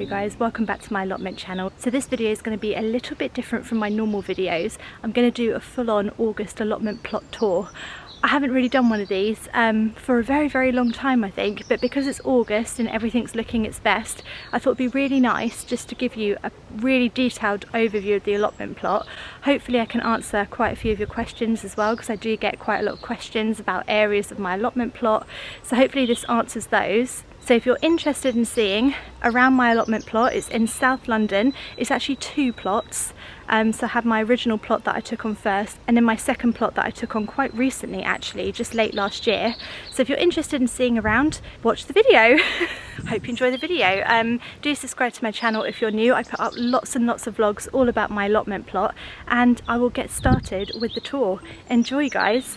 Hello guys, welcome back to my allotment channel. So this video is going to be a little bit different from my normal videos. I'm going to do a full-on August allotment plot tour. I haven't really done one of these for a very long time I think, but because it's August and everything's looking its best, I thought it'd be really nice just to give you a really detailed overview of the allotment plot. Hopefully I can answer quite a few of your questions as well, because I do get quite a lot of questions about areas of my allotment plot, so hopefully this answers those. So if you're interested in seeing around my allotment plot, it's in South London. It's actually two plots. So I had my original plot that I took on first, and then my second plot that I took on quite recently actually, just late last year. So if you're interested in seeing around, watch the video. Hope you enjoy the video. Do subscribe to my channel if you're new. I put up lots and lots of vlogs all about my allotment plot, and I will get started with the tour. Enjoy guys.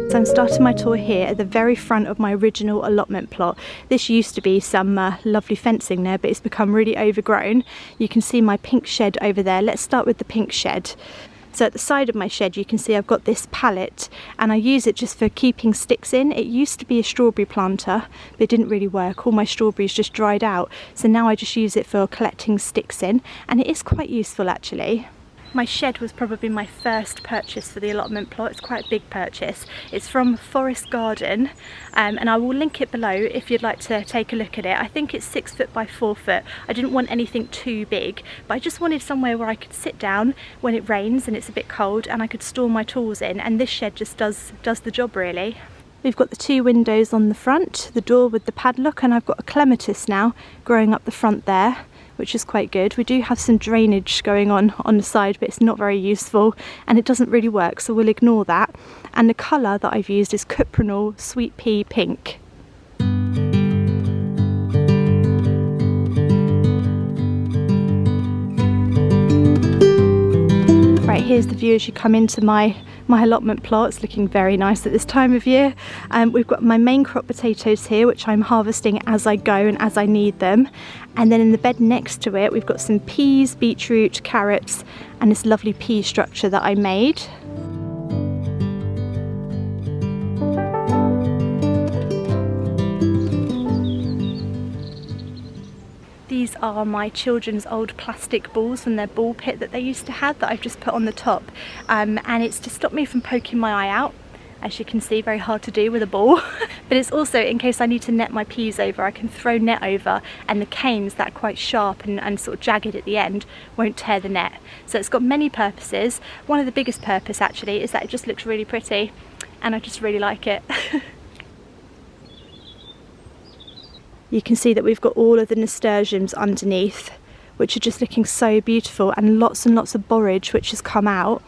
So I'm starting my tour here at the very front of my original allotment plot. This used to be some lovely fencing there, but it's become really overgrown. You can see my pink shed over there. Let's start with the pink shed. So at the side of my shed you can see I've got this pallet, and I use it just for keeping sticks in. It used to be a strawberry planter, but it didn't really work. All my strawberries just dried out. So now I just use it for collecting sticks in, and it is quite useful actually. My shed was probably my first purchase for the allotment plot. It's quite a big purchase. It's from Forest Garden, and I will link it below if you'd like to take a look at it. I think it's 6 foot by 4 foot. I didn't want anything too big, but I just wanted somewhere where I could sit down when it rains and it's a bit cold, and I could store my tools in, and this shed just does the job really. We've got the 2 windows on the front, the door with the padlock, and I've got a clematis now growing up the front there, which is quite good. We do have some drainage going on the side, but it's not very useful and it doesn't really work, so we'll ignore that. And the colour that I've used is Cuprinol Sweet Pea Pink. Right, here's the view as you come into my allotment plot. It's looking very nice at this time of year. We've got my main crop potatoes here, which I'm harvesting as I go and as I need them. And then in the bed next to it, we've got some peas, beetroot, carrots, and this lovely pea structure that I made. These are my children's old plastic balls from their ball pit that they used to have that I've just put on the top, and it's to stop me from poking my eye out. As you can see, very hard to do with a ball. But it's also in case I need to net my peas over, I can throw net over, and the canes that are quite sharp and sort of jagged at the end won't tear the net. So it's got many purposes. One of the biggest purpose actually is that it just looks really pretty, and I just really like it. You can see that we've got all of the nasturtiums underneath, which are just looking so beautiful, and lots of borage which has come out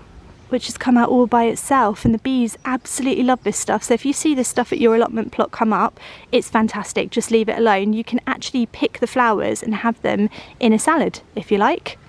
all by itself, and the bees absolutely love this stuff. So if you see this stuff at your allotment plot come up, it's fantastic. Just leave it alone. You can actually pick the flowers and have them in a salad if you like.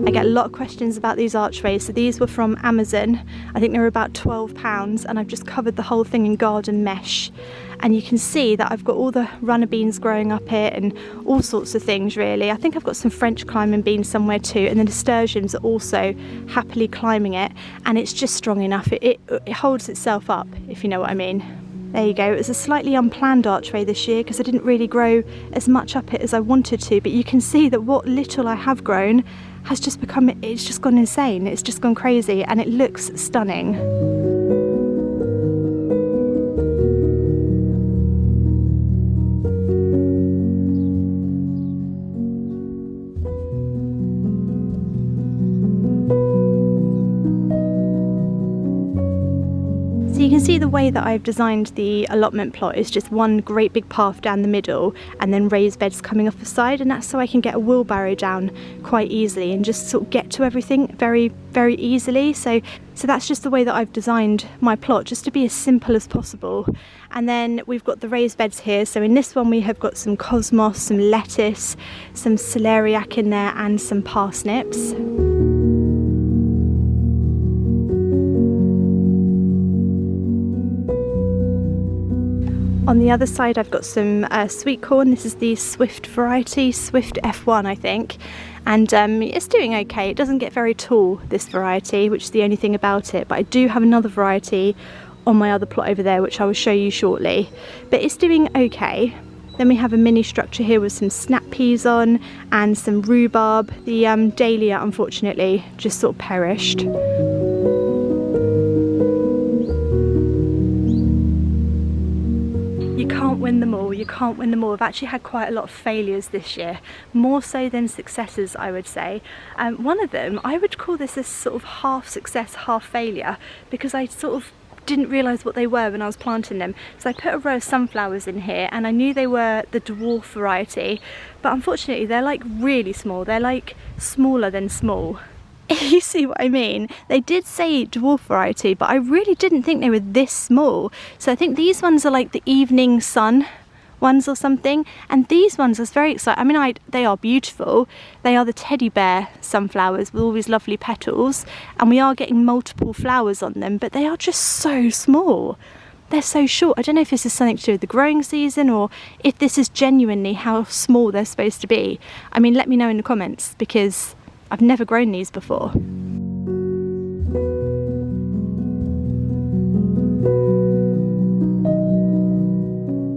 I get a lot of questions about these archways. So these were from Amazon. I think they were about £12, and I've just covered the whole thing in garden mesh. And you can see that I've got all the runner beans growing up here and all sorts of things really. I think I've got some French climbing beans somewhere too, and the nasturtiums are also happily climbing it, and it's just strong enough. It holds itself up, if you know what I mean. There you go. It was a slightly unplanned archway this year because I didn't really grow as much up it as I wanted to, but you can see that what little I have grown has just become, it's just gone insane. It's just gone crazy, and it looks stunning. So you can see the way that I've designed the allotment plot is just one great big path down the middle, and then raised beds coming off the side, and that's so I can get a wheelbarrow down quite easily and just sort of get to everything very easily. So that's just the way that I've designed my plot, just to be as simple as possible. And then we've got the raised beds here. So in this one we have got some cosmos, some lettuce, some celeriac in there, and some parsnips. On the other side I've got some sweet corn. This is the Swift variety, Swift F1 I think, and it's doing okay. It doesn't get very tall, this variety, which is the only thing about it, but I do have another variety on my other plot over there which I will show you shortly, but it's doing okay. Then we have a mini structure here with some snap peas on and some rhubarb. The dahlia unfortunately just sort of perished. You can't win them all, you can't win them all. I've actually had quite a lot of failures this year, more so than successes I would say. One of them, I would call this a sort of half success, half failure, because I sort of didn't realise what they were when I was planting them. So I put a row of sunflowers in here and I knew they were the dwarf variety, but unfortunately they're like really small, they're like smaller than small. You see what I mean? They did say dwarf variety, but I really didn't think they were this small. So I think these ones are like the evening sun ones or something, and these ones I was very excited. I mean, they are beautiful. They are the teddy bear sunflowers with all these lovely petals, and we are getting multiple flowers on them, but they are just so small. They're so short. I don't know if this is something to do with the growing season or if this is genuinely how small they're supposed to be. I mean, let me know in the comments, because I've never grown these before.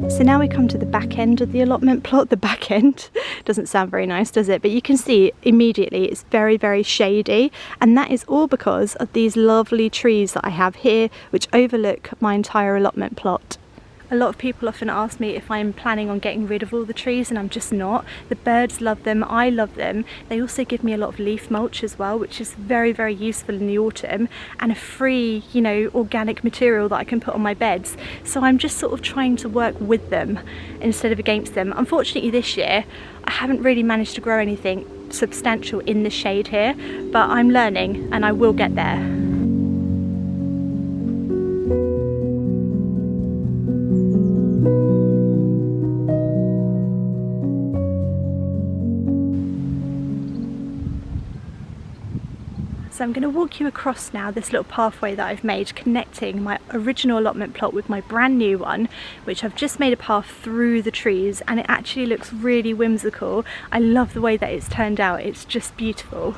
So now we come to the back end of the allotment plot. The back end doesn't sound very nice, does it? But you can see immediately it's very, very shady, and that is all because of these lovely trees that I have here which overlook my entire allotment plot. A lot of people often ask me if I'm planning on getting rid of all the trees, and I'm just not. The birds love them, I love them. They also give me a lot of leaf mulch as well, which is very, very useful in the autumn, and a free, you know, organic material that I can put on my beds. So I'm just sort of trying to work with them instead of against them. Unfortunately this year, I haven't really managed to grow anything substantial in the shade here, but I'm learning and I will get there. So I'm going to walk you across now this little pathway that I've made connecting my original allotment plot with my brand new one, which I've just made a path through the trees, and it actually looks really whimsical. I love the way that it's turned out, it's just beautiful.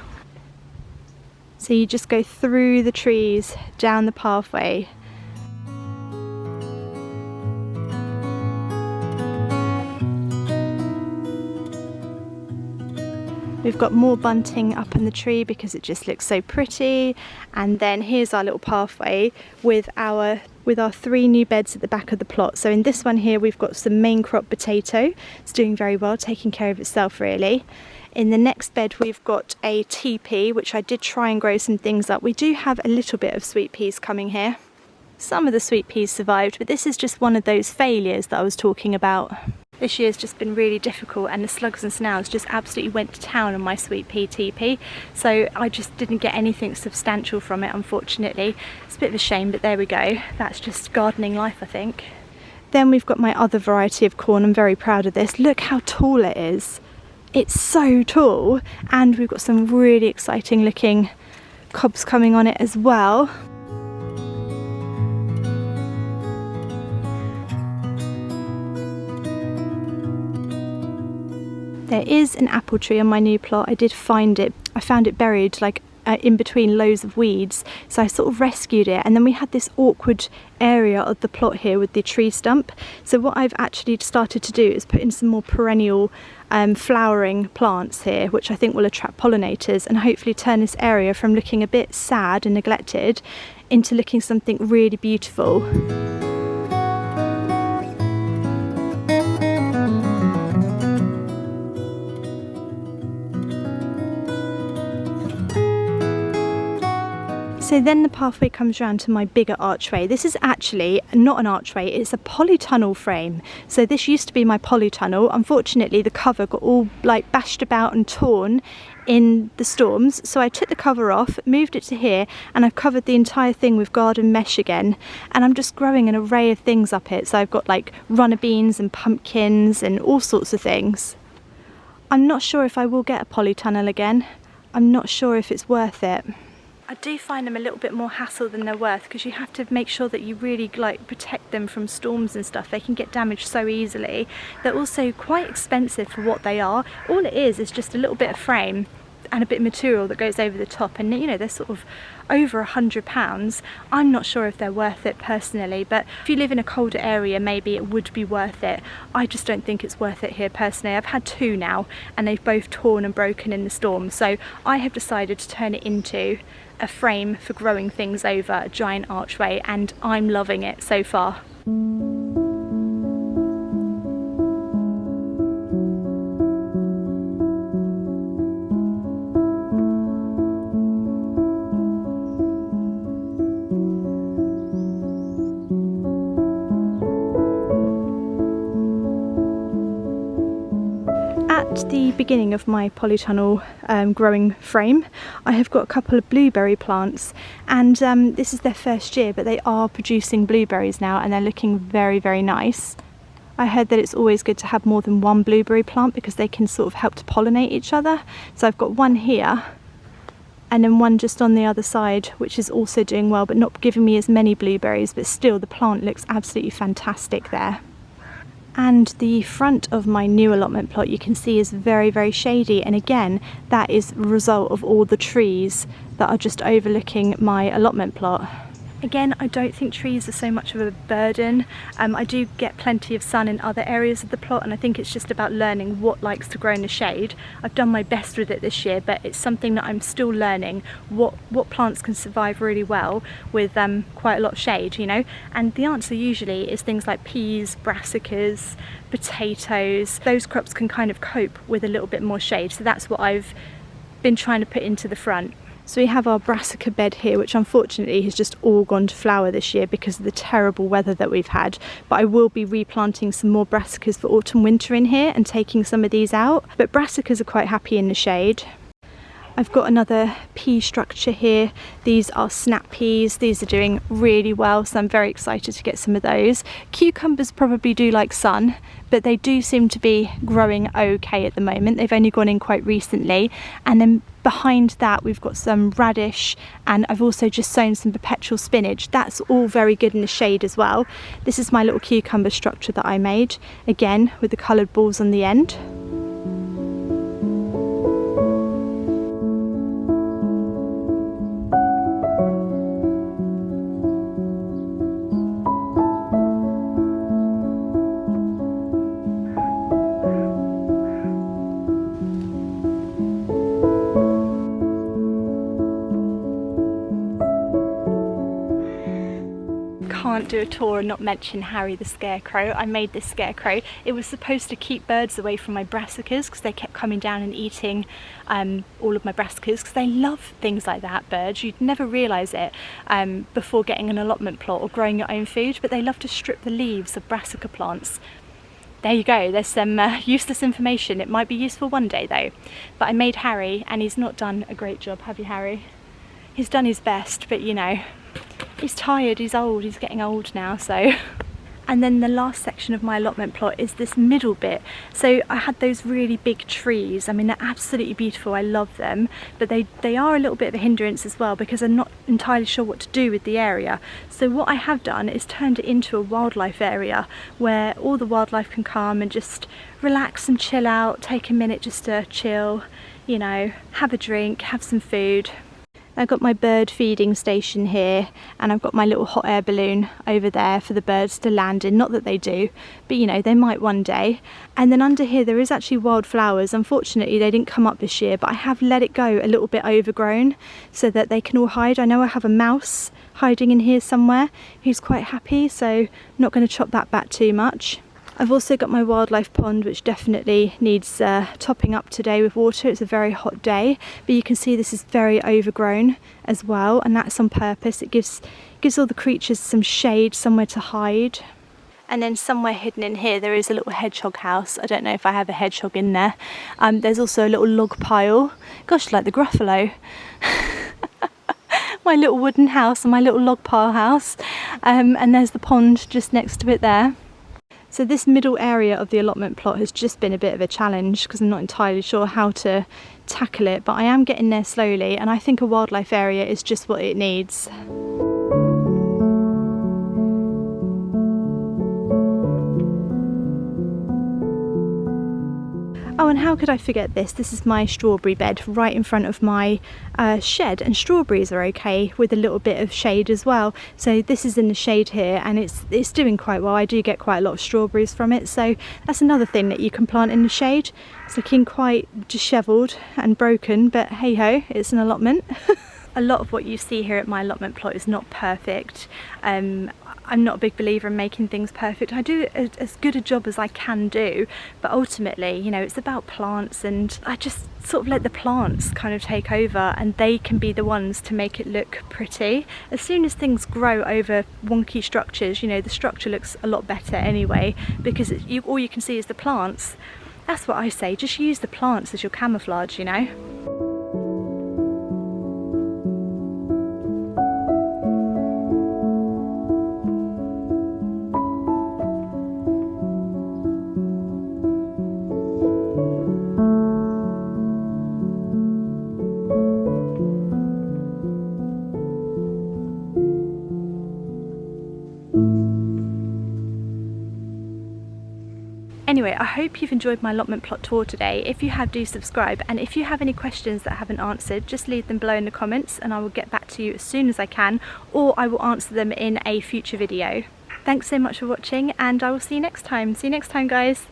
So you just go through the trees, down the pathway. We've got more bunting up in the tree because it just looks so pretty, and then here's our little pathway with our 3 new beds at the back of the plot. So in this one here we've got some main crop potato. It's doing very well, taking care of itself really. In the next bed we've got a TP, which I did try and grow some things up. We do have a little bit of sweet peas coming here. Some of the sweet peas survived, but this is just one of those failures that I was talking about. This year's just been really difficult, and the slugs and snails just absolutely went to town on my sweet pea TP, so I just didn't get anything substantial from it, unfortunately. It's a bit of a shame, but there we go. That's just gardening life, I think. Then we've got my other variety of corn. I'm very proud of this. Look how tall it is. It's so tall, and we've got some really exciting looking cobs coming on it as well. There is an apple tree on my new plot. I did find it. I found it buried like in between loads of weeds, so I sort of rescued it, and then we had this awkward area of the plot here with the tree stump. So what I've actually started to do is put in some more perennial flowering plants here, which I think will attract pollinators and hopefully turn this area from looking a bit sad and neglected into looking something really beautiful. So then the pathway comes around to my bigger archway. This is actually not an archway, it's a polytunnel frame. So this used to be my polytunnel. Unfortunately, the cover got all like bashed about and torn in the storms. So I took the cover off, moved it to here, and I've covered the entire thing with garden mesh again. And I'm just growing an array of things up it. So I've got like runner beans and pumpkins and all sorts of things. I'm not sure if I will get a polytunnel again. I'm not sure if it's worth it. I do find them a little bit more hassle than they're worth, because you have to make sure that you really like protect them from storms and stuff. They can get damaged so easily. They're also quite expensive for what they are. All it is just a little bit of frame and a bit of material that goes over the top, and you know, they're sort of over £100. I'm not sure if they're worth it personally, but if you live in a colder area, maybe it would be worth it. I just don't think it's worth it here personally. I've had 2 now and they've both torn and broken in the storm, so I have decided to turn it into a frame for growing things over a giant archway, and I'm loving it so far. At the beginning of my polytunnel growing frame, I have got a couple of blueberry plants, and this is their first year, but they are producing blueberries now and they're looking very, very nice. I heard that it's always good to have more than one blueberry plant because they can sort of help to pollinate each other. So I've got one here and then one just on the other side, which is also doing well but not giving me as many blueberries, but still the plant looks absolutely fantastic there. And the front of my new allotment plot, you can see, is very, very shady, and again that is a result of all the trees that are just overlooking my allotment plot. Again, I don't think trees are so much of a burden. I do get plenty of sun in other areas of the plot, and I think it's just about learning what likes to grow in the shade. I've done my best with it this year, but it's something that I'm still learning, what plants can survive really well with quite a lot of shade, you know. And the answer usually is things like peas, brassicas, potatoes. Those crops can kind of cope with a little bit more shade, so that's what I've been trying to put into the front. So we have our brassica bed here, which unfortunately has just all gone to flower this year because of the terrible weather that we've had. But I will be replanting some more brassicas for autumn winter in here and taking some of these out. But brassicas are quite happy in the shade. I've got another pea structure here. These are snap peas. These are doing really well, so I'm very excited to get some of those. Cucumbers probably do like sun, but they do seem to be growing okay at the moment. They've only gone in quite recently. And then behind that we've got some radish, and I've also just sown some perpetual spinach. That's all very good in the shade as well. This is my little cucumber structure that I made, again with the coloured balls on the end. Can't do a tour and not mention Harry the Scarecrow. I made this scarecrow. It was supposed to keep birds away from my brassicas because they kept coming down and eating all of my brassicas, because they love things like that, birds. You'd never realise it before getting an allotment plot or growing your own food, but they love to strip the leaves of brassica plants. There you go, there's some useless information. It might be useful one day though. But I made Harry, and he's not done a great job, have you, Harry? He's done his best, but you know, he's tired, he's old, he's getting old now, so. And then the last section of my allotment plot is this middle bit. So I had those really big trees. I mean, they're absolutely beautiful, I love them, but they are a little bit of a hindrance as well because I'm not entirely sure what to do with the area. So what I have done is turned it into a wildlife area where all the wildlife can come and just relax and chill out, take a minute just to chill, you know, have a drink, have some food. I've got my bird feeding station here, and I've got my little hot air balloon over there for the birds to land in. Not that they do, but you know, they might one day. And then under here there is actually wildflowers. Unfortunately they didn't come up this year, but I have let it go a little bit overgrown so that they can all hide. I know I have a mouse hiding in here somewhere who's quite happy, so I'm not going to chop that back too much. I've also got my wildlife pond, which definitely needs topping up today with water. It's a very hot day, but you can see this is very overgrown as well, and that's on purpose. It gives all the creatures some shade, somewhere to hide. And then somewhere hidden in here there is a little hedgehog house. I don't know if I have a hedgehog in there. There's also a little log pile. Gosh, like the Gruffalo. My little wooden house and my little log pile house. And there's the pond just next to it there. So this middle area of the allotment plot has just been a bit of a challenge because I'm not entirely sure how to tackle it, but I am getting there slowly, and I think a wildlife area is just what it needs. Oh, and how could I forget this? This is my strawberry bed right in front of my shed, and strawberries are okay with a little bit of shade as well. So this is in the shade here, and it's doing quite well. I do get quite a lot of strawberries from it, so that's another thing that you can plant in the shade. It's looking quite dishevelled and broken, but hey ho, it's an allotment. A lot of what you see here at my allotment plot is not perfect. I'm not a big believer in making things perfect. I do as good a job as I can do, but ultimately, you know, it's about plants, and I just sort of let the plants kind of take over, and they can be the ones to make it look pretty. As soon as things grow over wonky structures, you know, the structure looks a lot better anyway, because all you can see is the plants. That's what I say, just use the plants as your camouflage, you know. Anyway, I hope you've enjoyed my allotment plot tour today. If you have, do subscribe, and if you have any questions that I haven't answered, just leave them below in the comments and I will get back to you as soon as I can, or I will answer them in a future video. Thanks so much for watching, and I will see you next time. See you next time, guys.